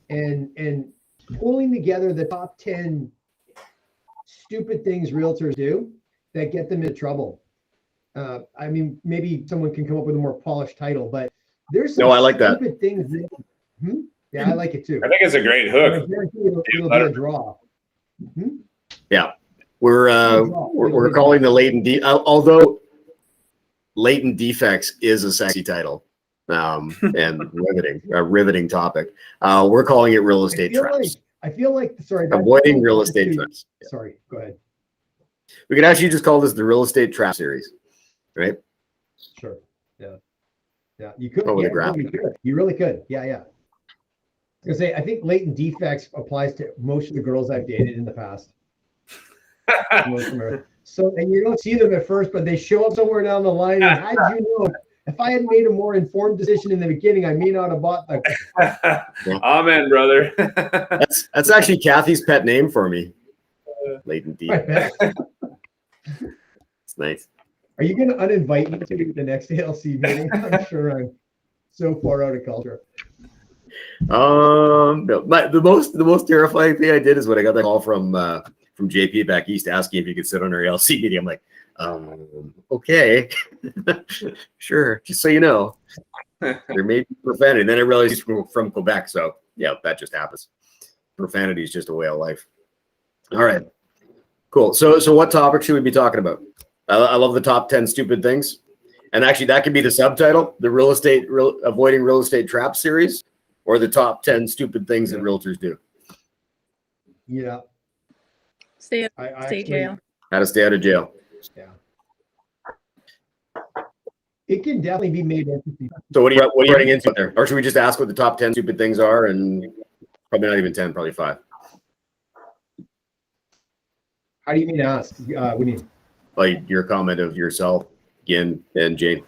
and pulling together the top 10 stupid things realtors do that get them in trouble. I mean, maybe someone can come up with a more polished title, but there's some I like that. stupid things. Yeah, I like it too. I think it's a great hook. It'll be a draw. Yeah, we're calling the latent although latent defects is a sexy title and riveting topic. We're calling it real estate traps. I feel like avoiding real estate traps. Yeah. Sorry, go ahead. We could actually just call this the real estate trap series, right? Sure. Yeah. You could. Probably You really could. Yeah. I was gonna say, I think latent defects applies to most of the girls I've dated in the past. So, and you don't see them at first, but they show up somewhere down the line. And how'd you know if I had made a more informed decision in the beginning, I may not have bought the. Amen, brother. That's actually Kathy's pet name for me. Latent D. It's nice. Are you going to uninvite me to the next ALC meeting? I'm sure I'm so far out of culture. No, the most terrifying thing I did is when I got that call from JP back east asking if he could sit on our ALC meeting. I'm like, okay, sure. Just so you know, there may be profanity. And then I realized he's from Quebec, so yeah, that just happens. Profanity is just a way of life. All right, cool. So what topic should we be talking about? I love the top 10 stupid things, and actually that could be the subtitle: the avoiding real estate trap series, or the top 10 stupid things that realtors do. Yeah. Stay jail. How to stay out of jail. Yeah. It can definitely be made interesting. So what are you running into there? Or should we just ask what the top 10 stupid things are, and probably not even 10, probably 5? How do you mean ask? What do you mean? Like your comment of yourself, Gin, and Jane.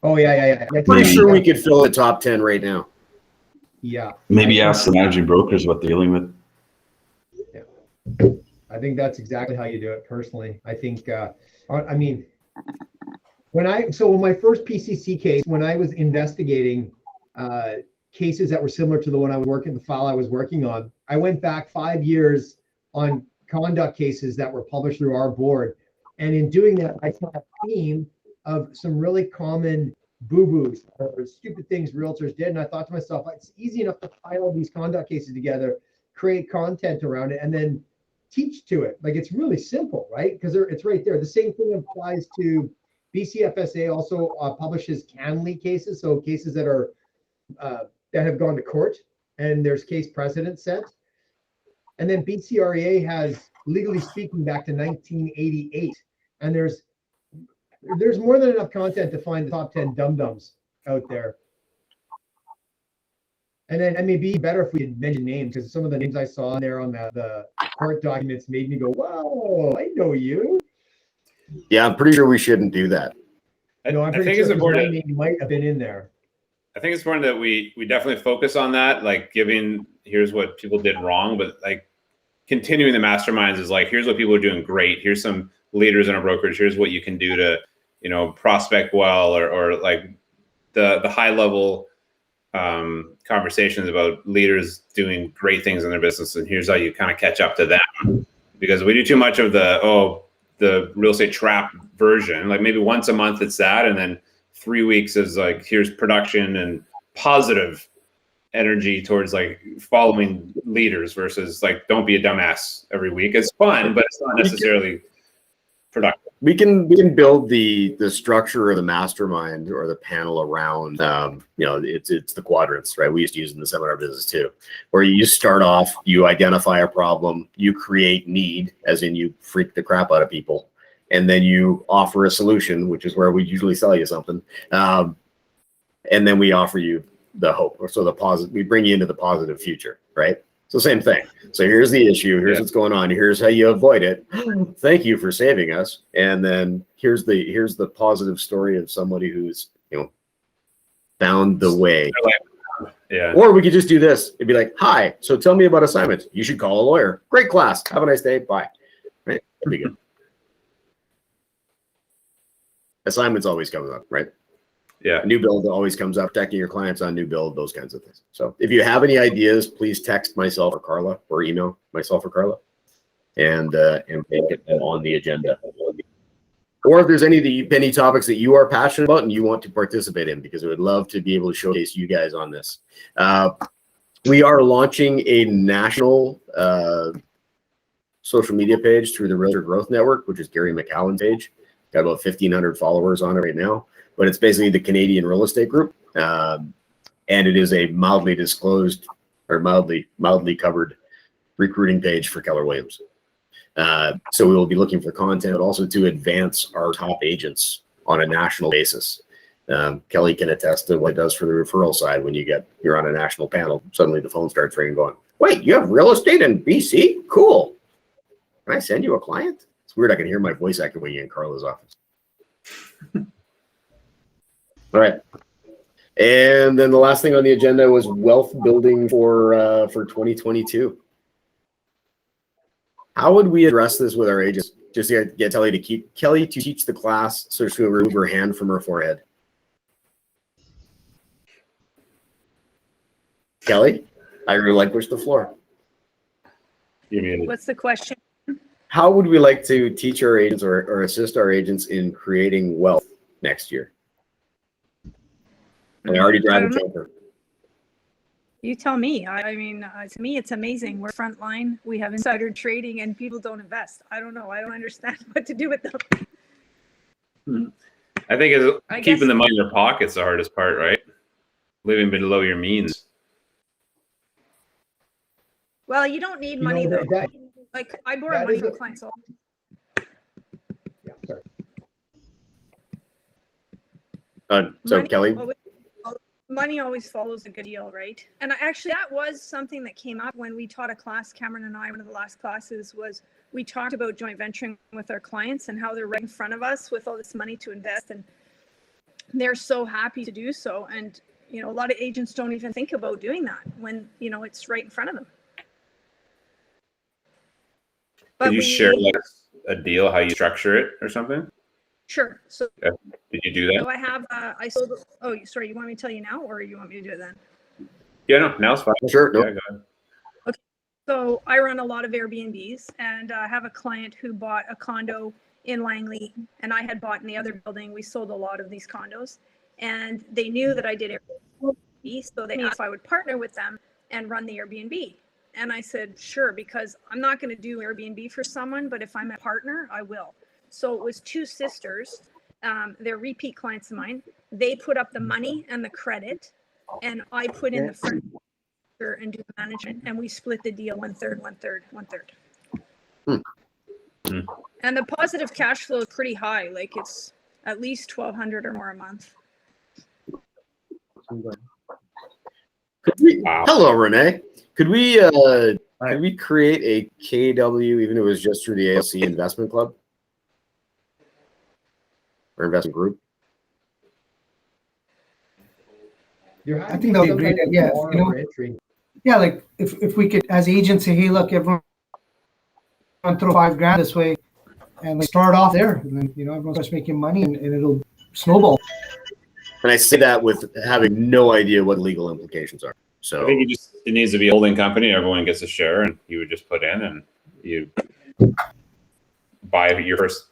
Oh, yeah. I'm pretty sure we could fill the top 10 right now. Yeah. Maybe ask the managing brokers what they're dealing with. Yeah. I think that's exactly how you do it personally. I think, I mean, when my first PCC case, when I was investigating cases that were similar to the file I was working on, I went back 5 years on conduct cases that were published through our board. And in doing that, I saw a theme of some really common boo-boos or stupid things realtors did. And I thought to myself, it's easy enough to pile these conduct cases together, create content around it, and then teach to it. Like, it's really simple, right? Because it's right there. The same thing applies to BCFSA also publishes Canley cases. So cases that are that have gone to court and there's case precedent set. And then BCREA has Legally Speaking back to 1988. And there's more than enough content to find the top 10 dum-dums out there. And then it may be better if we had mentioned names, because some of the names I saw in there on the court documents made me go, whoa, I know you. Yeah, I'm pretty sure we shouldn't do that. No, I'm pretty sure my name might have been in there. I think it's important that we definitely focus on that, like giving, here's what people did wrong, but like continuing the masterminds is like, here's what people are doing great. Here's some leaders in our brokerage. Here's what you can do to, prospect well, or like the high level conversations about leaders doing great things in their business. And here's how you kind of catch up to them, because we do too much of the real estate trap version. Like maybe once a month it's that, and then 3 weeks is like, here's production and positive energy towards like following leaders versus like, don't be a dumbass every week. It's fun, but it's not necessarily productive. We can build the structure of the mastermind or the panel around it's the quadrants, right? We used to use it in the seminar business too, where you start off, you identify a problem, you create need, as in you freak the crap out of people, and then you offer a solution, which is where we usually sell you something, and then we offer you the hope, or so the positive. We bring you into the positive future, right? So same thing. So here's the issue. Here's what's going on. Here's how you avoid it. Thank you for saving us. And then here's the positive story of somebody who's found the way. Yeah. Or we could just do this. It'd be like, hi. So tell me about assignments. You should call a lawyer. Great class. Have a nice day. Bye. Right. Pretty good. Assignments always comes up, right? Yeah. New build always comes up, protecting your clients on new build, those kinds of things. So if you have any ideas, please text myself or Carla, or email myself or Carla, and make it on the agenda. Or if there's any topics that you are passionate about and you want to participate in, because I would love to be able to showcase you guys on this. We are launching a national social media page through the Realtor Growth Network, which is Gary McCallan's page. Got about 1,500 followers on it right now. But it's basically the Canadian Real Estate Group, and it is a mildly disclosed or mildly covered recruiting page for Keller Williams. So we will be looking for content, but also to advance our top agents on a national basis. Kelly can attest to what it does for the referral side. When you're on a national panel, suddenly the phone starts ringing, going, "Wait, you have real estate in BC? Cool. Can I send you a client?" It's weird. I can hear my voice echoing in Carla's office. All right. And then the last thing on the agenda was wealth building for 2022. How would we address this with our agents? Just to get Kelly to teach the class so she will remove her hand from her forehead. Kelly, I relinquish the floor. What's the question? How would we like to teach our agents or assist our agents in creating wealth next year? I already drive a camper. You tell me. I mean, to me, it's amazing. We're frontline. We have insider trading, and people don't invest. I don't know. I don't understand what to do with them. I think keeping the money in your pocket's the hardest part, right? Living below your means. Well, you don't need money though. Like I borrow money from clients. So. Yeah, sorry. So Kelly. Money always follows a good deal, right? And actually, that was something that came up when we taught a class. Cameron and I, one of the last classes, was we talked about joint venturing with our clients and how they're right in front of us with all this money to invest, and they're so happy to do so. And you know, a lot of agents don't even think about doing that when it's right in front of them. Did you share like a deal, how you structure it or something? Sure. So did you do that? So I have, I sold, oh, sorry, you want me to tell you now or you want me to do it then? Yeah, no, now's fine. Sure. Yeah, go ahead. Okay. So I run a lot of Airbnbs and I have a client who bought a condo in Langley and I had bought in the other building. We sold a lot of these condos and they knew that I did Airbnb. So they asked if I would partner with them and run the Airbnb. And I said, sure, because I'm not going to do Airbnb for someone, but if I'm a partner, I will. So it was two sisters. They're repeat clients of mine. They put up the money and the credit, and I put in the furniture and do the management, and we split the deal 1/3, 1/3, 1/3. And the positive cash flow is pretty high. Like it's at least $1,200 or more a month. Hello, Renee. Could we create a KW even if it was just through the ALC investment club or investment group? I think that would be great. Yeah, yeah, like if we could, as agents, say, hey, look, everyone throw $5,000 this way, and like start off there, and then everyone starts making money, and it'll snowball. And I say that with having no idea what legal implications are. So I think it needs to be a holding company. Everyone gets a share, and you would just put in, and you buy your first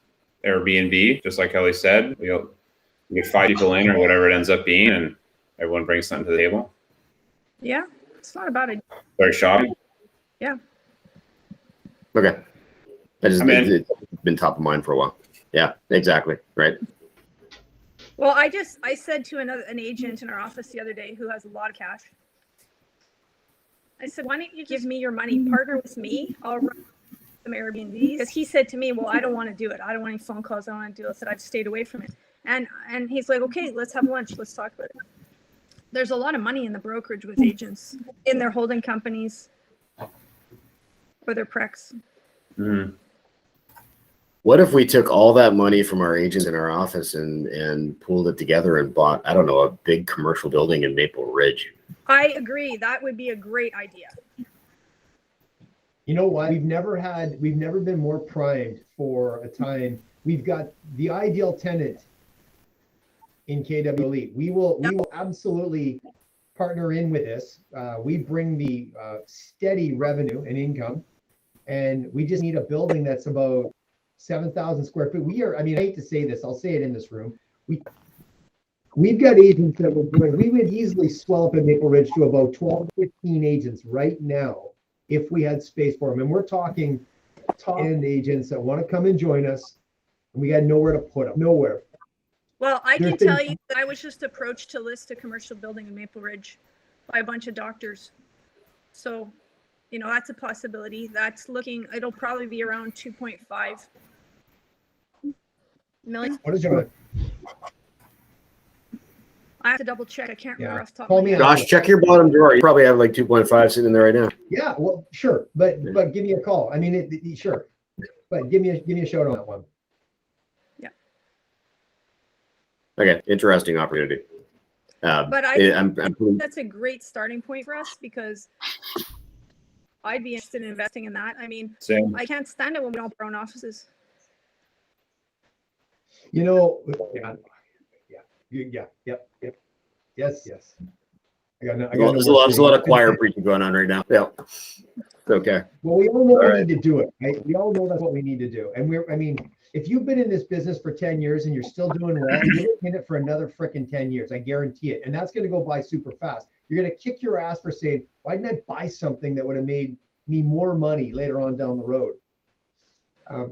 Airbnb, just like Kelly said. You get 5 people in, or whatever it ends up being, and everyone brings something to the table. Yeah, it's not about it. Start shopping. Yeah. Okay. It's been top of mind for a while. Yeah, exactly. Right. Well, I said to an agent in our office the other day who has a lot of cash. I said, why don't you give me your money, partner with me, I'll run some Airbnbs. Because he said to me, well, I don't want to do it. I don't want any phone calls. I don't want to do it. I said, I've stayed away from it. And he's like, okay, let's have lunch. Let's talk about it. There's a lot of money in the brokerage with agents, in their holding companies, or their precs. Mm-hmm. What if we took all that money from our agents in our office and pooled it together and bought, I don't know, a big commercial building in Maple Ridge? I agree. That would be a great idea. You know what? We've never been more primed for a time. We've got the ideal tenant in KW Elite. We will absolutely partner in with this. We bring the steady revenue and income, and we just need a building that's about 7,000 square feet. I hate to say this, I'll say it in this room. We've got agents that we would easily swell up in Maple Ridge to about 12, 15 agents right now if we had space for them. And we're talking top-end agents that want to come and join us. And we got nowhere to put them, nowhere. Well, I can tell you that I was just approached to list a commercial building in Maple Ridge by a bunch of doctors. So, that's a possibility. It'll probably be around 2.5 million. What is your? I have to double check. I can't remember off the top Call of my me head. Josh, check your bottom drawer. You probably have like 2.5 sitting there right now. Yeah, well, sure, but give me a call. Sure, but give me a shout on that one. Yeah. Okay, interesting opportunity. But I'm that's a great starting point for us because I'd be interested in investing in that. I mean, Same. I can't stand it when we don't have our own offices. You know, yep. Yes. I got no there's a lot of choir preaching going on right now. Yeah. It's okay. Well, we all know All we right. need to do it, right? We all know that's what we need to do. And I mean, if you've been in this business for 10 years and you're still doing well, you're in it for another freaking 10 years. I guarantee it. And that's going to go by super fast. You're going to kick your ass for saying, why didn't I buy something that would have made me more money later on down the road?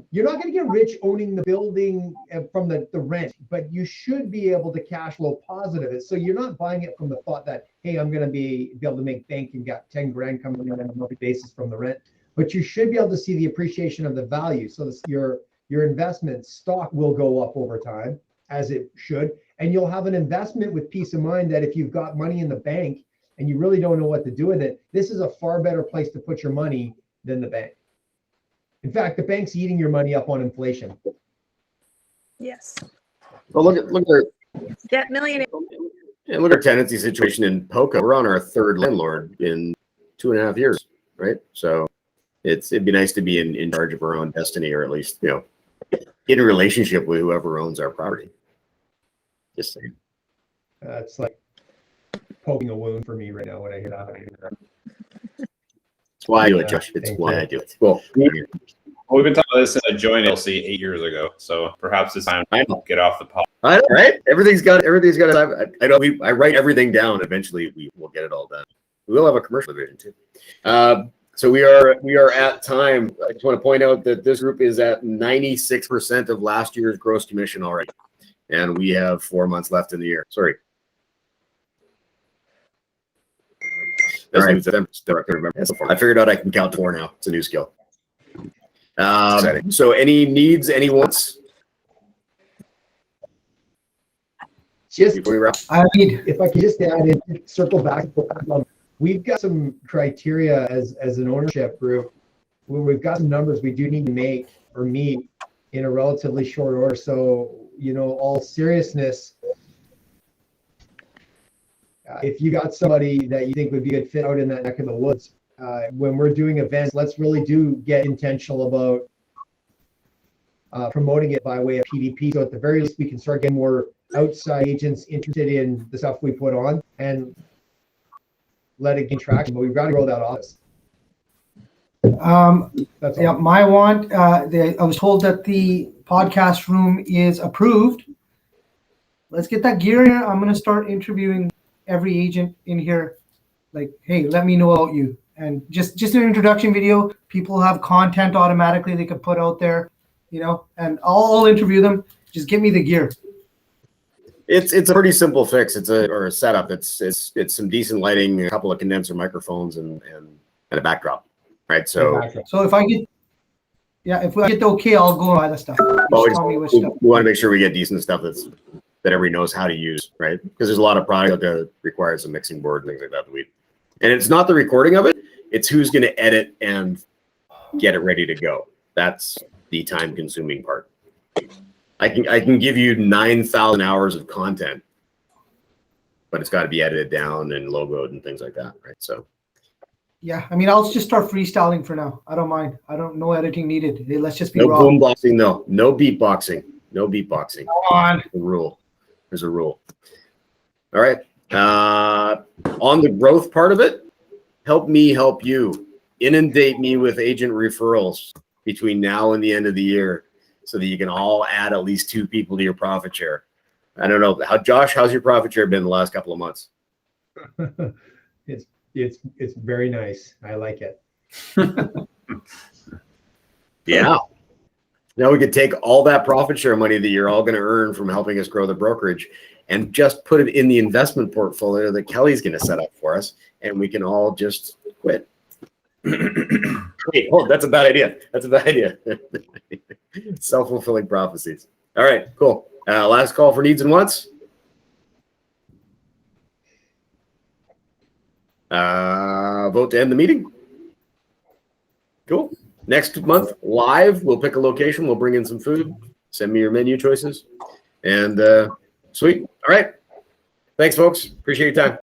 You're not going to get rich owning the building from the rent, but you should be able to cash flow positive. So you're not buying it from the thought that, hey, I'm going to be able to make bank and got 10 grand coming in on a monthly basis from the rent. But you should be able to see the appreciation of the value. So your investment stock will go up over time, as it should. And you'll have an investment with peace of mind that if you've got money in the bank and you really don't know what to do with it, this is a far better place to put your money than the bank. In fact, the bank's eating your money up on inflation. Yes. Well, look at Debt millionaire. and look at our tenancy situation in Poca. We're on our third landlord in 2.5 years, right? So it'd be nice to be in charge of our own destiny, or at least, you know, in a relationship with whoever owns our property. Just saying. It's like poking a wound for me right now when I hear that. That's why I do it, Josh. It's why I do it. Well, We've been talking about this since I joined ALC 8 years ago, so perhaps it's time to get off the pot. I know, right? Everything's got time. I know. I write everything down. Eventually, we will get it all done. We will have a commercial division too. So we are at time. I just want to point out that this group is at 96% of last year's gross commission already, and we have 4 months left in the year. Sorry. All right. I figured out I can count to 4 now. It's a new skill. So any needs, any wants? Just if I could just add in, circle back. We've got some criteria as an ownership group where we've got some numbers we do need to make or meet in a relatively short order. So, you know, all seriousness, if you got somebody that you think would be a good fit out in that neck of the woods, when we're doing events, let's really get intentional about promoting it by way of PDP. So at the very least, we can start getting more outside agents interested in the stuff we put on and let it gain traction. But we've got to grow that office. That's yeah, my want. I was told that the podcast room is approved. Let's get that gear in here. I'm going to start interviewing every agent in here. Like, hey, let me know about you. And just an introduction video. People have content automatically they could put out there, you know, and I'll interview them. Just give me the gear. It's a pretty simple fix. It's a setup. It's some decent lighting, a couple of condenser microphones, and a backdrop, right? So if I get the okay, I'll go and buy the stuff. We want to make sure we get decent stuff that everybody knows how to use, right? Because there's a lot of product out there that requires a mixing board and things like that. And it's not the recording of it; it's who's going to edit and get it ready to go. That's the time-consuming part. I can give you 9,000 hours of content, but it's got to be edited down and logoed and things like that, right? So, yeah, I mean, I'll just start freestyling for now. I don't mind. No editing needed. Let's just be no raw. boomboxing, no beatboxing, no beatboxing. Come on. There's a rule. All right. On the growth part of it, help me help you. Inundate me with agent referrals between now and the end of the year, so that you can all add at least 2 people to your profit share. I don't know Josh, how's your profit share been the last couple of months? It's very nice. I like it. Yeah. Now we could take all that profit share money that you're all going to earn from helping us grow the brokerage and just put it in the investment portfolio that Kelly's going to set up for us, and we can all just quit. Wait, that's a bad idea. Self-fulfilling prophecies. All right, cool. Last call for needs and wants. Vote to end the meeting. Cool. Next month, live, we'll pick a location. We'll bring in some food. Send me your menu choices. And Sweet. All right. Thanks, folks. Appreciate your time.